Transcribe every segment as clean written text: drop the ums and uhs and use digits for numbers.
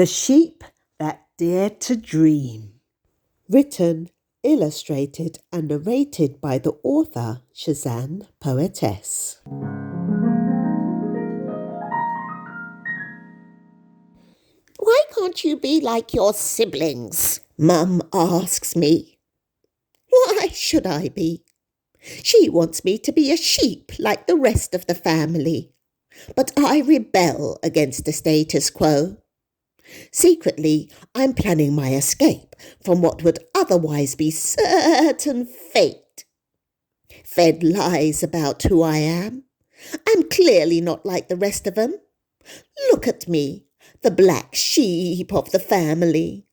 The Sheep That Dared to Dream. Written, illustrated and narrated by the author Cezanne, poetess. Why can't you be like your siblings? Mum asks me. Why should I be? She wants me to be a sheep like the rest of the family. But I rebel against the status quo. Secretly, I'm planning my escape from what would otherwise be certain fate. Fed lies about who I am. I'm clearly not like the rest of them. Look at me, the black sheep of the family.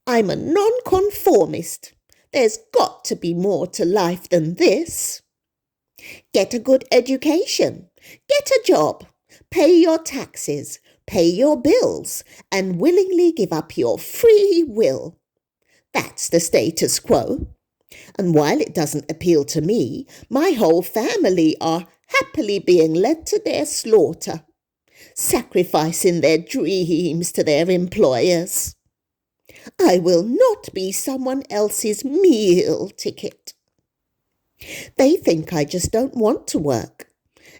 I'm a nonconformist. There's got to be more to life than this. Get a good education, get a job, pay your taxes, pay your bills, and willingly give up your free will. That's the status quo. And while it doesn't appeal to me, my whole family are happily being led to their slaughter, sacrificing their dreams to their employers. I will not be someone else's meal ticket. They think I just don't want to work.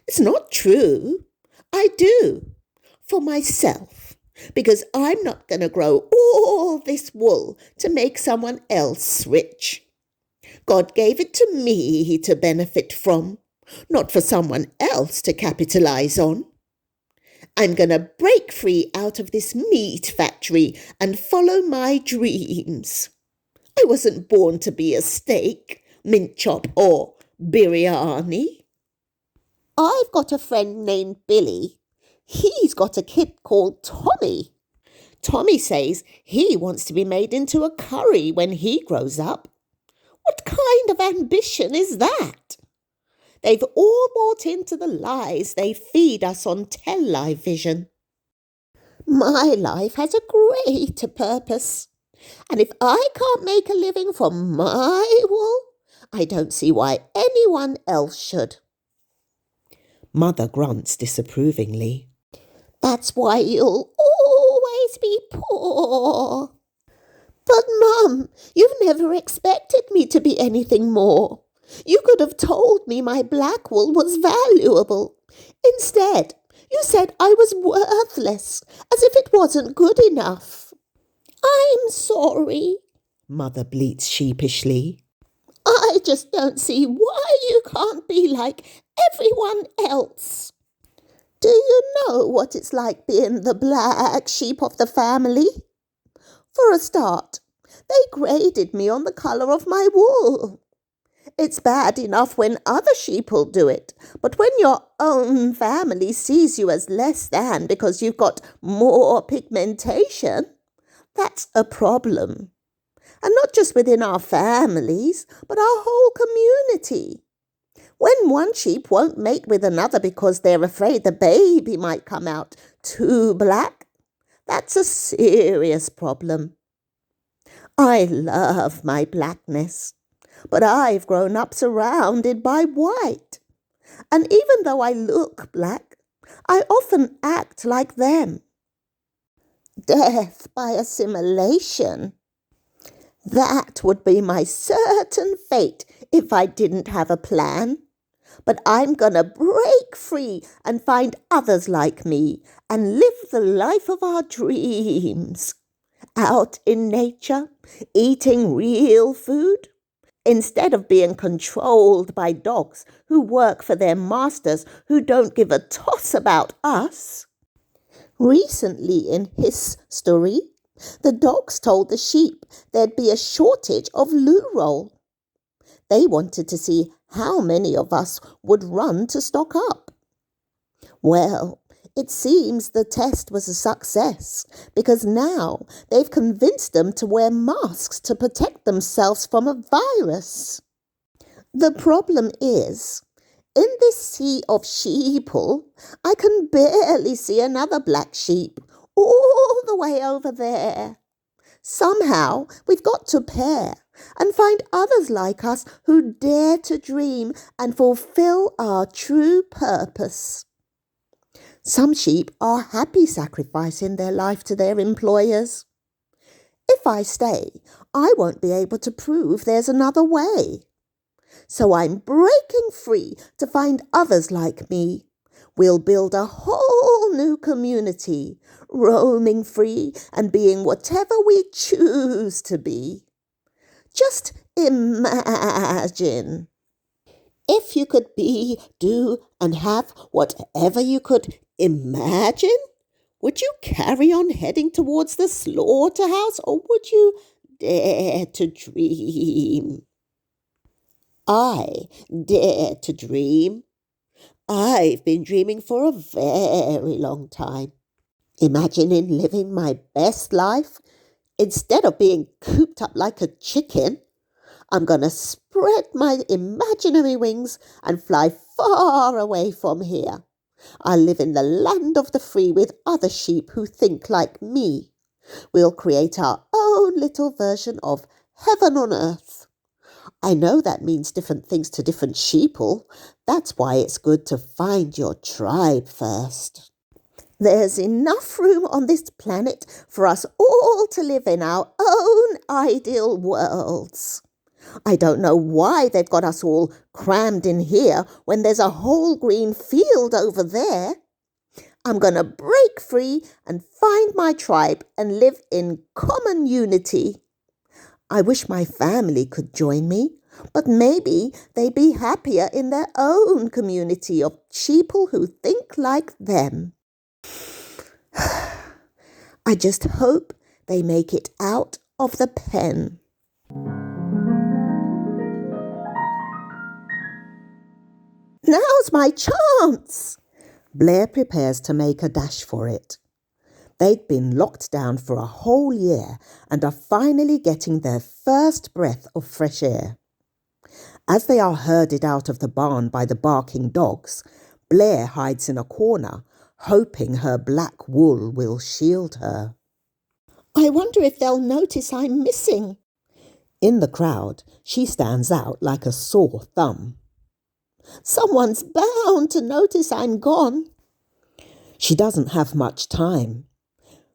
It's not true. I do. For myself. Because I'm not going to grow all this wool to make someone else rich. God gave it to me to benefit from, not for someone else to capitalize on. I'm going to break free out of this meat factory and follow my dreams. I wasn't born to be a steak, mint chop or biryani. I've got a friend named Billy. He's got a kid called Tommy. Tommy says he wants to be made into a curry when he grows up. What kind of ambition is that? They've all bought into the lies they feed us on television. My life has a greater purpose. And if I can't make a living from my wool, I don't see why anyone else should. Mother grunts disapprovingly. That's why you'll always be poor. But Mum, you've never expected me to be anything more. You could have told me my black wool was valuable. Instead, you said I was worthless, as if it wasn't good enough. I'm sorry, Mother bleats sheepishly. I just don't see why you can't be like everyone else. Do you know what it's like being the black sheep of the family? For a start, they graded me on the colour of my wool. It's bad enough when other sheep'll do it, but when your own family sees you as less than because you've got more pigmentation, that's a problem. And not just within our families, but our whole community. When one sheep won't mate with another because they're afraid the baby might come out too black, that's a serious problem. I love my blackness, but I've grown up surrounded by white. And even though I look black, I often act like them. Death by assimilation. That would be my certain fate if I didn't have a plan. But I'm gonna break free and find others like me and live the life of our dreams. Out in nature, eating real food, instead of being controlled by dogs who work for their masters who don't give a toss about us. Recently in history, the dogs told the sheep there'd be a shortage of loo roll. They wanted to see how many of us would run to stock up. Well, it seems the test was a success because now they've convinced them to wear masks to protect themselves from a virus. The problem is, in this sea of sheeple, I can barely see another black sheep all the way over there. Somehow we've got to pair and find others like us who dare to dream and fulfill our true purpose. Some sheep are happy sacrificing their life to their employers. If I stay, I won't be able to prove there's another way. So I'm breaking free to find others like me. We'll build a whole new community, roaming free and being whatever we choose to be. Just imagine. If you could be, do, and have whatever you could imagine, would you carry on heading towards the slaughterhouse, or would you dare to dream? I dare to dream. I've been dreaming for a very long time, imagining living my best life. Instead of being cooped up like a chicken, I'm going to spread my imaginary wings and fly far away from here. I'll live in the land of the free with other sheep who think like me. We'll create our own little version of heaven on earth. I know that means different things to different sheeple. That's why it's good to find your tribe first. There's enough room on this planet for us all to live in our own ideal worlds. I don't know why they've got us all crammed in here when there's a whole green field over there. I'm going to break free and find my tribe and live in common unity. I wish my family could join me, but maybe they'd be happier in their own community of sheeple who think like them. I just hope they make it out of the pen. Now's my chance! Blair prepares to make a dash for it. They'd been locked down for a whole year and are finally getting their first breath of fresh air. As they are herded out of the barn by the barking dogs, Blair hides in a corner, hoping her black wool will shield her. I wonder if they'll notice I'm missing. In the crowd, she stands out like a sore thumb. Someone's bound to notice I'm gone. She doesn't have much time.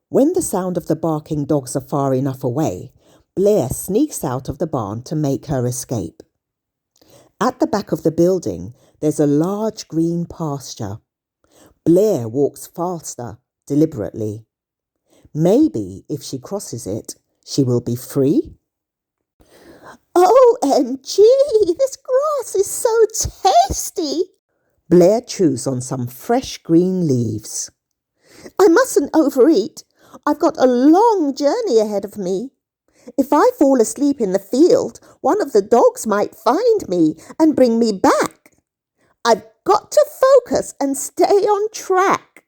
When the sound of the barking dogs are far enough away, Blair sneaks out of the barn to make her escape. At the back of the building, there's a large green pasture. Blair walks faster, deliberately. Maybe if she crosses it, she will be free. OMG, this grass is so tasty! Blair chews on some fresh green leaves. I mustn't overeat. I've got a long journey ahead of me. If I fall asleep in the field, one of the dogs might find me and bring me back. I've got to focus and stay on track.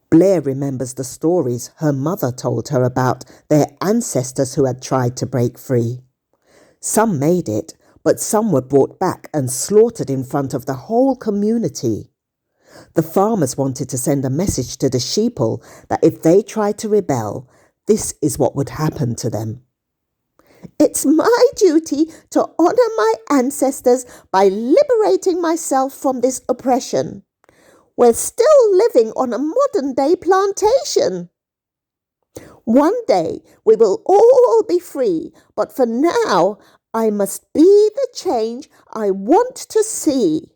Blair remembers the stories her mother told her about their ancestors who had tried to break free. Some made it, but some were brought back and slaughtered in front of the whole community. The farmers wanted to send a message to the sheeple that if they tried to rebel, this is what would happen to them. It's my duty to honour my ancestors by liberating myself from this oppression. We're still living on a modern-day plantation. One day we will all be free, but for now I must be the change I want to see.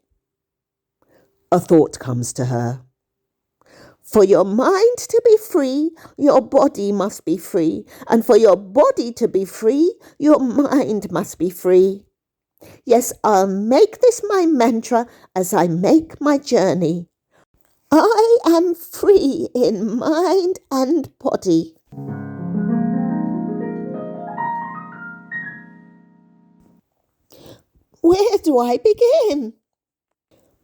A thought comes to her. For your mind to be free, your body must be free. And for your body to be free, your mind must be free. Yes, I'll make this my mantra as I make my journey. I am free in mind and body. Where do I begin?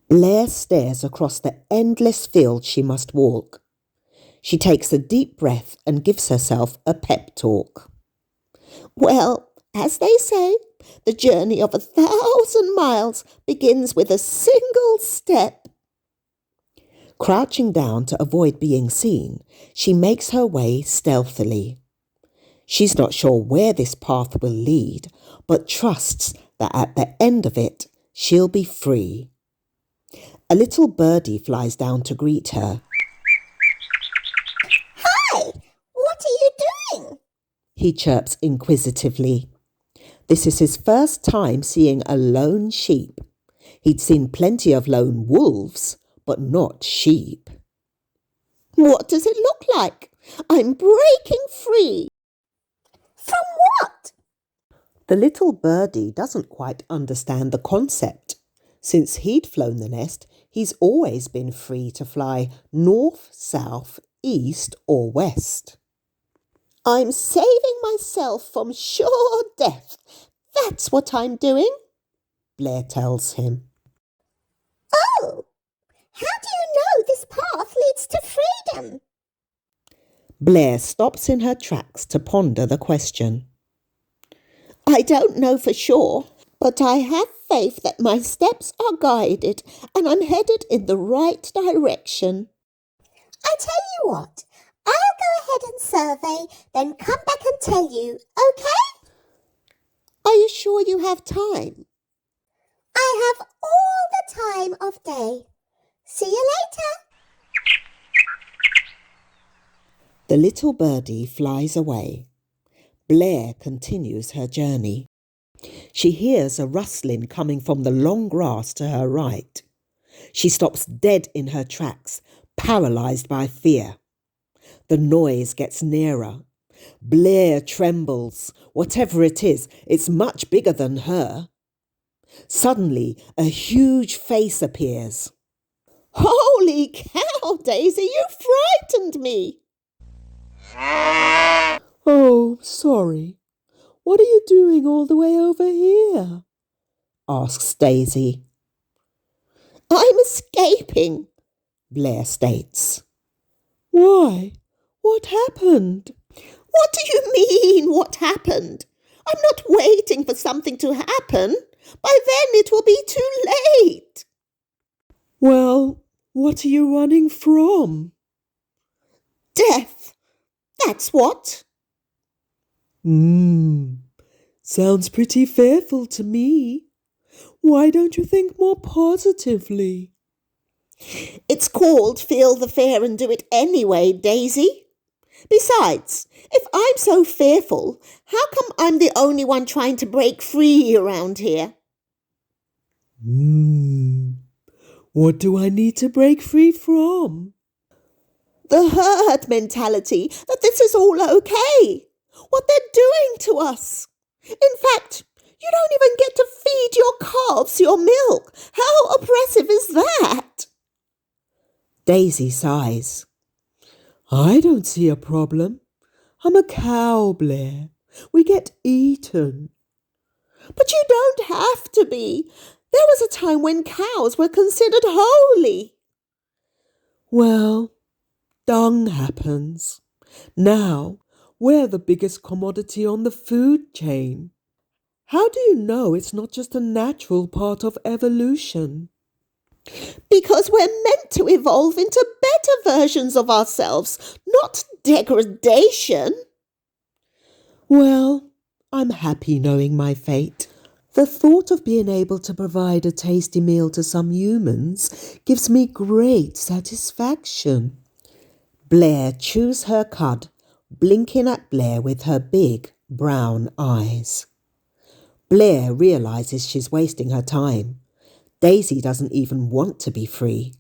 Blair stares across the endless field she must walk. She takes a deep breath and gives herself a pep talk. Well, as they say, the journey of 1,000 miles begins with a single step. Crouching down to avoid being seen, she makes her way stealthily. She's not sure where this path will lead, but trusts that at the end of it, she'll be free. A little birdie flies down to greet her. Hi, what are you doing? He chirps inquisitively. This is his first time seeing a lone sheep. He'd seen plenty of lone wolves, but not sheep. What does it look like? I'm breaking free. From what? The little birdie doesn't quite understand the concept. Since he'd flown the nest, he's always been free to fly north, south, east or west. I'm saving myself from sure death. That's what I'm doing. Blair tells him. Oh, how do you know this path leads to freedom? Blair stops in her tracks to ponder the question. I don't know for sure, but I have faith that my steps are guided and I'm headed in the right direction. I tell you what, I'll go ahead and survey, then come back and tell you, okay? Are you sure you have time? I have all the time of day. See you later. The little birdie flies away. Blair continues her journey. She hears a rustling coming from the long grass to her right. She stops dead in her tracks, paralysed by fear. The noise gets nearer. Blair trembles. Whatever it is, it's much bigger than her. Suddenly, a huge face appears. Holy cow, Daisy, you frightened me. Oh, sorry. What are you doing all the way over here? Asks Daisy. I'm escaping, Blair states. Why? What happened? What do you mean, what happened? I'm not waiting for something to happen. By then it will be too late. Well, what are you running from? Death, that's what. Sounds pretty fearful to me. Why don't you think more positively? It's called feel the fear and do it anyway, Daisy. Besides, if I'm so fearful, how come I'm the only one trying to break free around here? What do I need to break free from? The herd mentality that this is all okay. What they're doing to us. In fact, you don't even get to feed your calves your milk. How oppressive is that? Daisy sighs. I don't see a problem. I'm a cow, Blair. We get eaten. But you don't have to be. There was a time when cows were considered holy. Well, dung happens. Now, we're the biggest commodity on the food chain. How do you know it's not just a natural part of evolution? Because we're meant to evolve into better versions of ourselves, not degradation. Well, I'm happy knowing my fate. The thought of being able to provide a tasty meal to some humans gives me great satisfaction. Blair chews her cud, blinking at Blair with her big brown eyes. Blair realises she's wasting her time. Daisy doesn't even want to be free.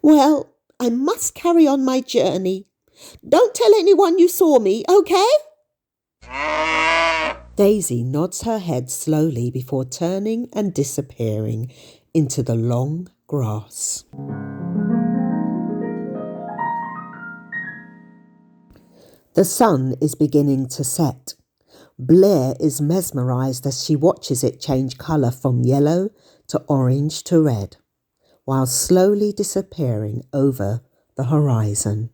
Well, I must carry on my journey. Don't tell anyone you saw me, okay? Daisy nods her head slowly before turning and disappearing into the long grass. The sun is beginning to set. Blair is mesmerised as she watches it change colour from yellow to orange to red, while slowly disappearing over the horizon.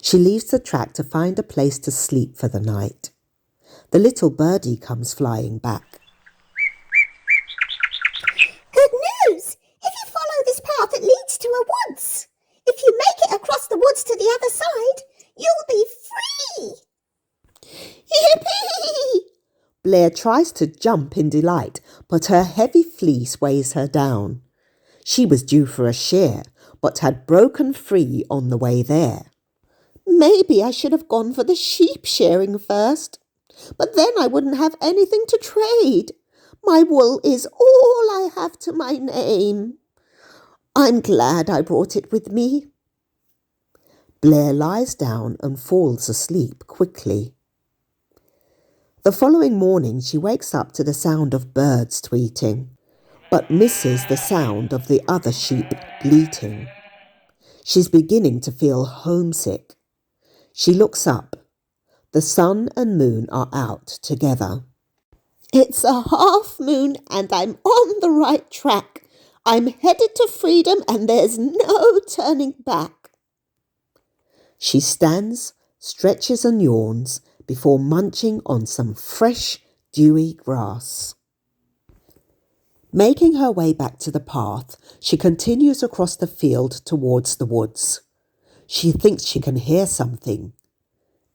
She leaves the track to find a place to sleep for the night. The little birdie comes flying back. Good news! If you follow this path, it leads to a woods. If you make it across the woods to the other side, you'll be free. Yippee! Blair tries to jump in delight, but her heavy fleece weighs her down. She was due for a share, but had broken free on the way there. Maybe I should have gone for the sheep sharing first, but then I wouldn't have anything to trade. My wool is all I have to my name. I'm glad I brought it with me. Blair lies down and falls asleep quickly. The following morning she wakes up to the sound of birds tweeting, but misses the sound of the other sheep bleating. She's beginning to feel homesick. She looks up. The sun and moon are out together. It's a half moon and I'm on the right track. I'm headed to freedom and there's no turning back. She stands, stretches and yawns before munching on some fresh, dewy grass. Making her way back to the path, she continues across the field towards the woods. She thinks she can hear something.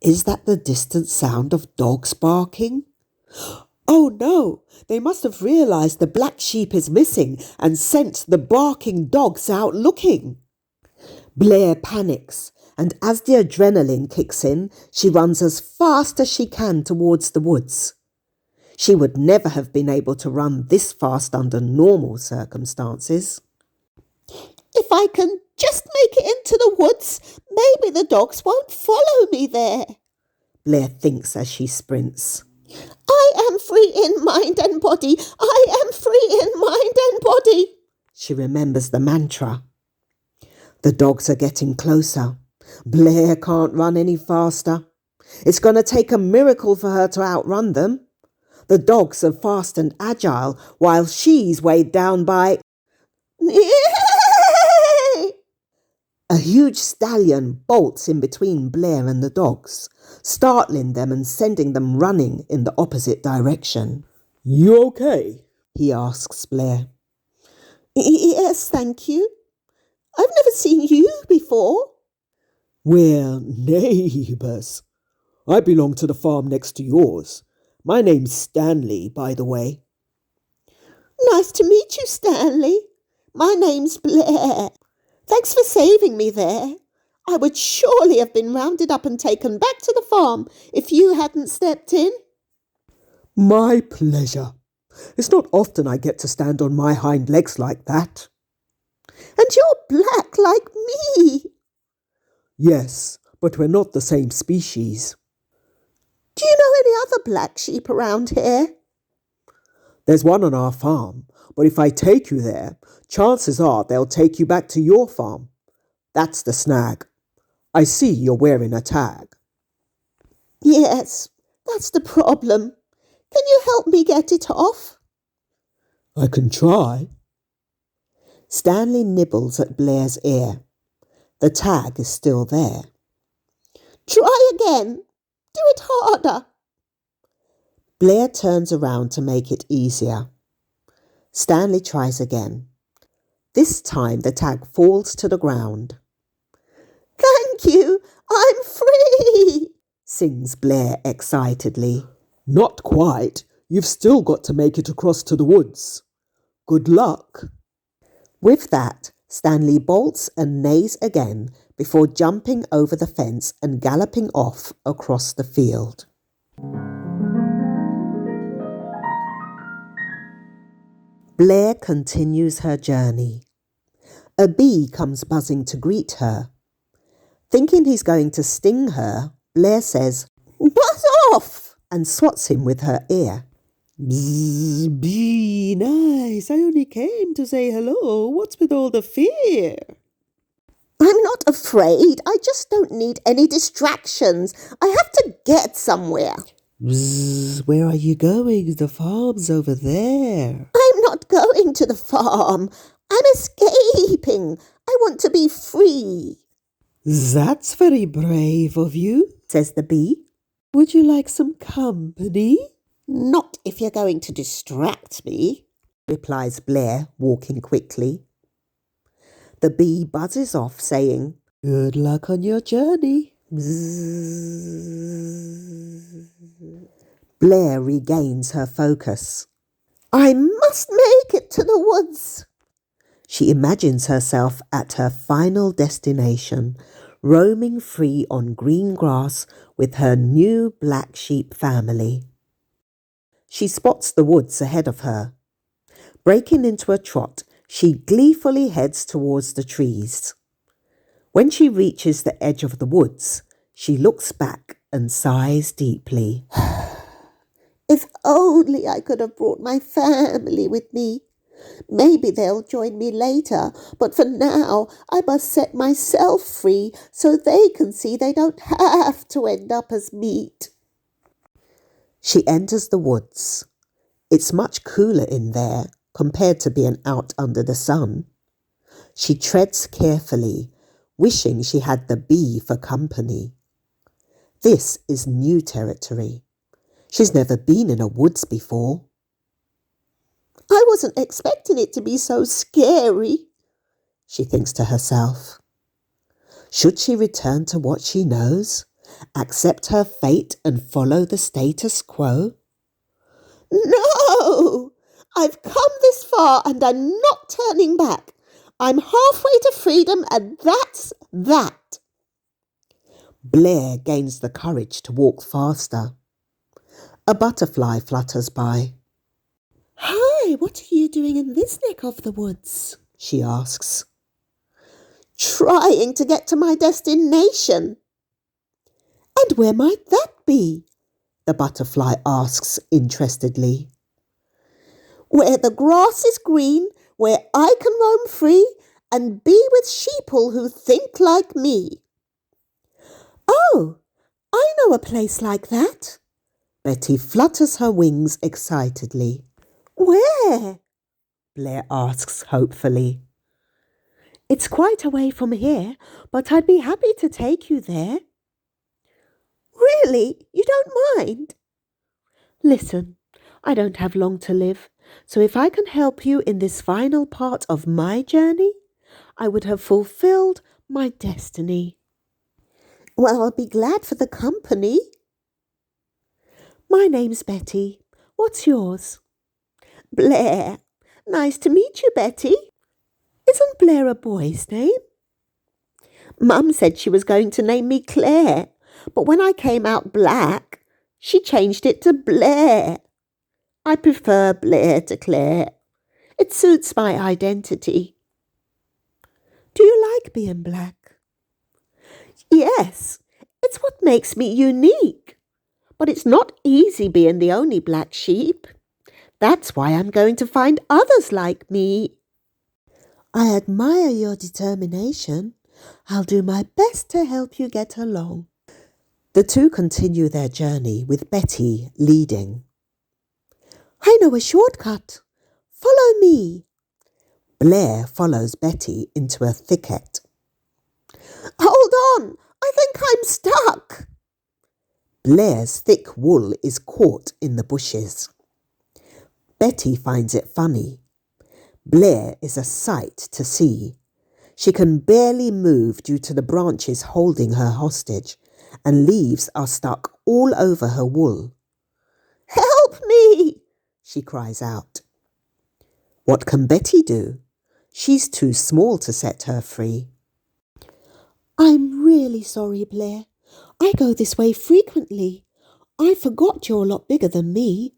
Is that the distant sound of dogs barking? Oh no, they must have realised the black sheep is missing and sent the barking dogs out looking. Blair panics, and as the adrenaline kicks in, she runs as fast as she can towards the woods. She would never have been able to run this fast under normal circumstances. If I can just make it into the woods, maybe the dogs won't follow me there, Blair thinks as she sprints. I am free in mind and body. I am free in mind and body. She remembers the mantra. The dogs are getting closer. Blair can't run any faster. It's going to take a miracle for her to outrun them. The dogs are fast and agile, while she's weighed down by... A huge stallion bolts in between Blair and the dogs, startling them and sending them running in the opposite direction. You okay? He asks Blair. Yes, thank you. I've never seen you before. We're neighbours. I belong to the farm next to yours. My name's Stanley, by the way. Nice to meet you, Stanley. My name's Blair. Thanks for saving me there. I would surely have been rounded up and taken back to the farm if you hadn't stepped in. My pleasure. It's not often I get to stand on my hind legs like that. And you're black like me. Yes, but we're not the same species. Do you know any other black sheep around here? There's one on our farm, but if I take you there, chances are they'll take you back to your farm. That's the snag. I see you're wearing a tag. Yes, that's the problem. Can you help me get it off? I can try. Stanley nibbles at Blair's ear. The tag is still there. Try again. Do it harder. Blair turns around to make it easier. Stanley tries again. This time the tag falls to the ground. Thank you, I'm free, sings Blair excitedly. Not quite. You've still got to make it across to the woods. Good luck. With that, Stanley bolts and neighs again before jumping over the fence and galloping off across the field. Blair continues her journey. A bee comes buzzing to greet her. Thinking he's going to sting her, Blair says, "Buzz off!" and swats him with her ear. Bzz, bee, nice. I only came to say hello. What's with all the fear? I'm not afraid. I just don't need any distractions. I have to get somewhere. Bzz, where are you going? The farm's over there. I'm not going to the farm. I'm escaping. I want to be free. That's very brave of you, says the bee. Would you like some company? Not if you're going to distract me, replies Blair, walking quickly. The bee buzzes off, saying, Good luck on your journey. Bzzz. Blair regains her focus. I must make it to the woods. She imagines herself at her final destination, roaming free on green grass with her new black sheep family. She spots the woods ahead of her. Breaking into a trot, she gleefully heads towards the trees. When she reaches the edge of the woods, she looks back and sighs deeply. If only I could have brought my family with me. Maybe they'll join me later, but for now I must set myself free so they can see they don't have to end up as meat. She enters the woods. It's much cooler in there compared to being out under the sun. She treads carefully, wishing she had the bee for company. This is new territory. She's never been in a woods before. I wasn't expecting it to be so scary, she thinks to herself. Should she return to what she knows, accept her fate and follow the status quo? No! I've come this far and I'm not turning back. I'm halfway to freedom and that's that. Blair gains the courage to walk faster. A butterfly flutters by. Hi, what are you doing in this neck of the woods? She asks. Trying to get to my destination. And where might that be? The butterfly asks interestedly. Where the grass is green, where I can roam free and be with sheeple who think like me. Oh, I know a place like that. Betty flutters her wings excitedly. Where? Blair asks hopefully. It's quite away from here, but I'd be happy to take you there. Really? You don't mind? Listen, I don't have long to live, so if I can help you in this final part of my journey, I would have fulfilled my destiny. Well, I'll be glad for the company. My name's Betty. What's yours? Blair. Nice to meet you, Betty. Isn't Blair a boy's name? Mum said she was going to name me Claire, but when I came out black, she changed it to Blair. I prefer Blair to Claire. It suits my identity. Do you like being black? Yes, it's what makes me unique. But it's not easy being the only black sheep. That's why I'm going to find others like me. I admire your determination. I'll do my best to help you get along. The two continue their journey with Betty leading. I know a shortcut. Follow me. Blair follows Betty into a thicket. Hold on, I think I'm stuck. Blair's thick wool is caught in the bushes. Betty finds it funny. Blair is a sight to see. She can barely move due to the branches holding her hostage, and leaves are stuck all over her wool. Help me, she cries out. What can Betty do? She's too small to set her free. I'm really sorry, Blair. I go this way frequently. I forgot you're a lot bigger than me.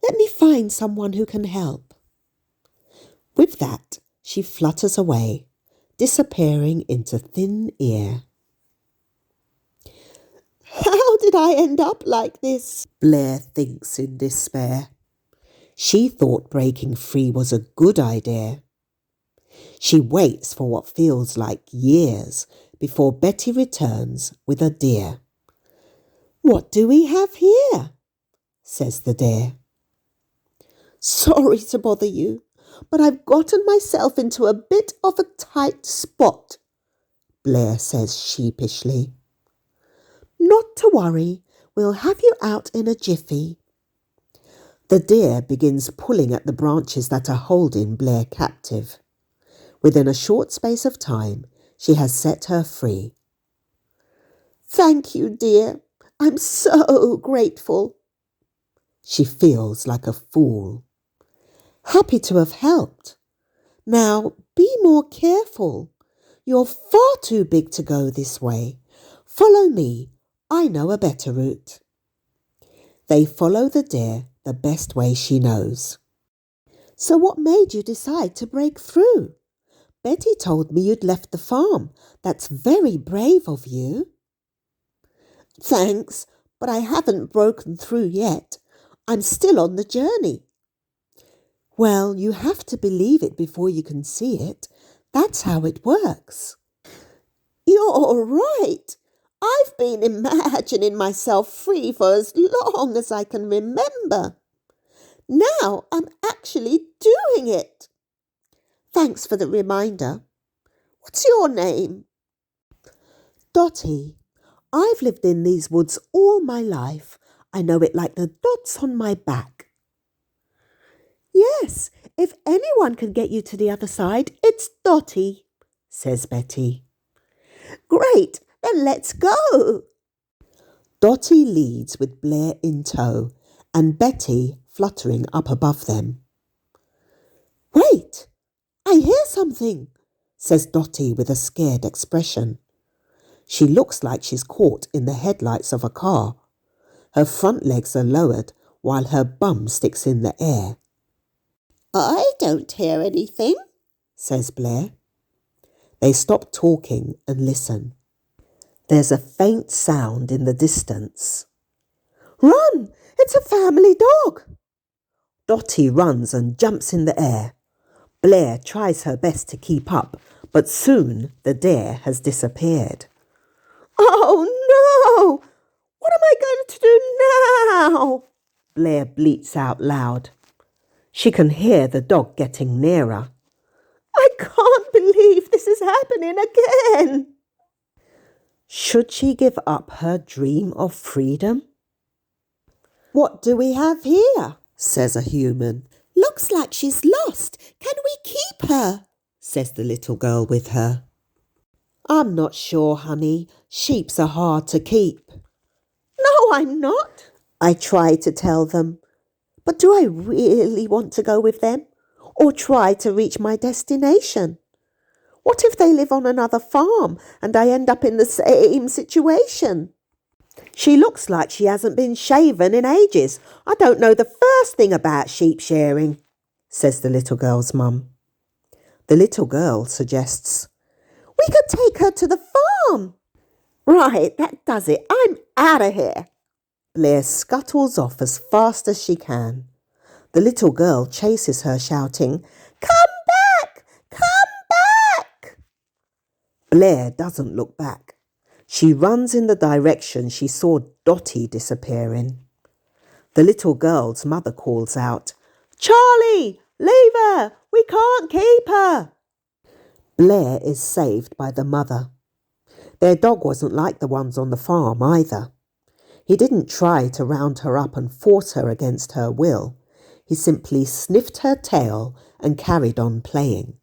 Let me find someone who can help. With that, she flutters away, disappearing into thin air. How did I end up like this? Blair thinks in despair. She thought breaking free was a good idea. She waits for what feels like years before Betty returns with a deer. What do we have here? Says the deer. Sorry to bother you, but I've gotten myself into a bit of a tight spot, Blair says sheepishly. Not to worry, we'll have you out in a jiffy. The deer begins pulling at the branches that are holding Blair captive. Within a short space of time, she has set her free. Thank you, dear. I'm so grateful. She feels like a fool. Happy to have helped. Now, be more careful. You're far too big to go this way. Follow me. I know a better route. They follow the deer the best way she knows. So what made you decide to break through? Betty told me you'd left the farm. That's very brave of you. Thanks, but I haven't broken through yet. I'm still on the journey. Well, you have to believe it before you can see it. That's how it works. You're right. I've been imagining myself free for as long as I can remember. Now I'm actually doing it. Thanks for the reminder. What's your name? Dotty. I've lived in these woods all my life. I know it like the dots on my back. Yes, if anyone can get you to the other side, it's Dotty, says Betty. Great, then let's go. Dotty leads with Blair in tow and Betty fluttering up above them. Wait, I hear something, says Dotty with a scared expression. She looks like she's caught in the headlights of a car. Her front legs are lowered while her bum sticks in the air. I don't hear anything, says Blair. They stop talking and listen. There's a faint sound in the distance. Run! It's a family dog! Dotty runs and jumps in the air. Blair tries her best to keep up, but soon the deer has disappeared. Oh no! What am I going to do now? Blair bleats out loud. She can hear the dog getting nearer. I can't believe this is happening again. Should she give up her dream of freedom? What do we have here? Says a human. Looks like she's lost. Can we keep her? Says the little girl with her. I'm not sure, honey. Sheeps are hard to keep. No, I'm not, I try to tell them. But do I really want to go with them? Or try to reach my destination? What if they live on another farm and I end up in the same situation? She looks like she hasn't been shaven in ages. I don't know the first thing about sheep shearing, says the little girl's mum. The little girl suggests, we could take her to the farm. Right, that does it. I'm out of here. Blair scuttles off as fast as she can. The little girl chases her, shouting, Come back! Come back! Blair doesn't look back. She runs in the direction she saw Dotty disappear in. The little girl's mother calls out, Charlie, leave her! We can't keep her! Blair is saved by the mother. Their dog wasn't like the ones on the farm either. He didn't try to round her up and force her against her will. He simply sniffed her tail and carried on playing.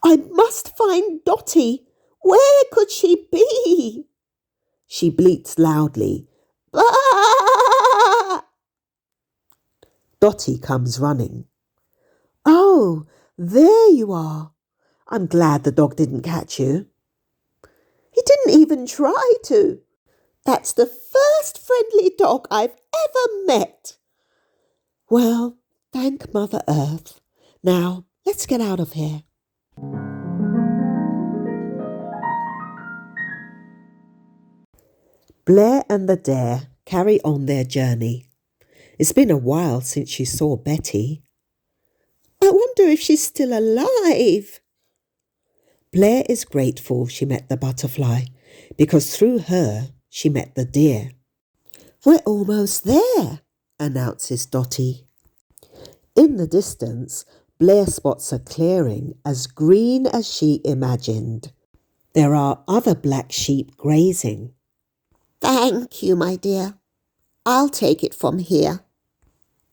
I must find Dotty. Where could she be? She bleats loudly. Bah! Dotty comes running. Oh, there you are. I'm glad the dog didn't catch you. He didn't even try to. That's the first friendly dog I've ever met. Well, thank Mother Earth. Now, let's get out of here. Blair and the deer carry on their journey. It's been a while since she saw Betty. I wonder if she's still alive. Blair is grateful she met the butterfly because through her she met the deer. We're almost there, announces Dotty. In the distance, Blair spots a clearing as green as she imagined. There are other black sheep grazing. Thank you, my dear. I'll take it from here.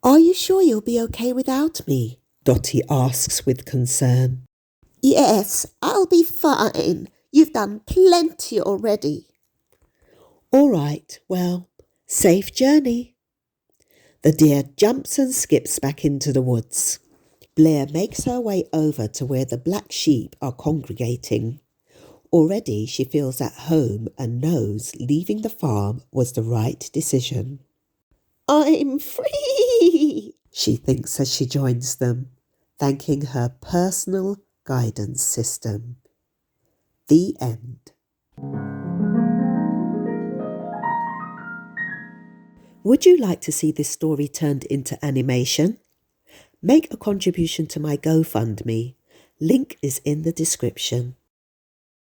Are you sure you'll be okay without me? Dotty asks with concern. Yes, I'll be fine. You've done plenty already. All right, well, safe journey. The deer jumps and skips back into the woods. Blair makes her way over to where the black sheep are congregating. Already she feels at home and knows leaving the farm was the right decision. I'm free, she thinks as she joins them, thanking her personal guidance system. The end. Would you like to see this story turned into animation? Make a contribution to my GoFundMe. Link is in the description.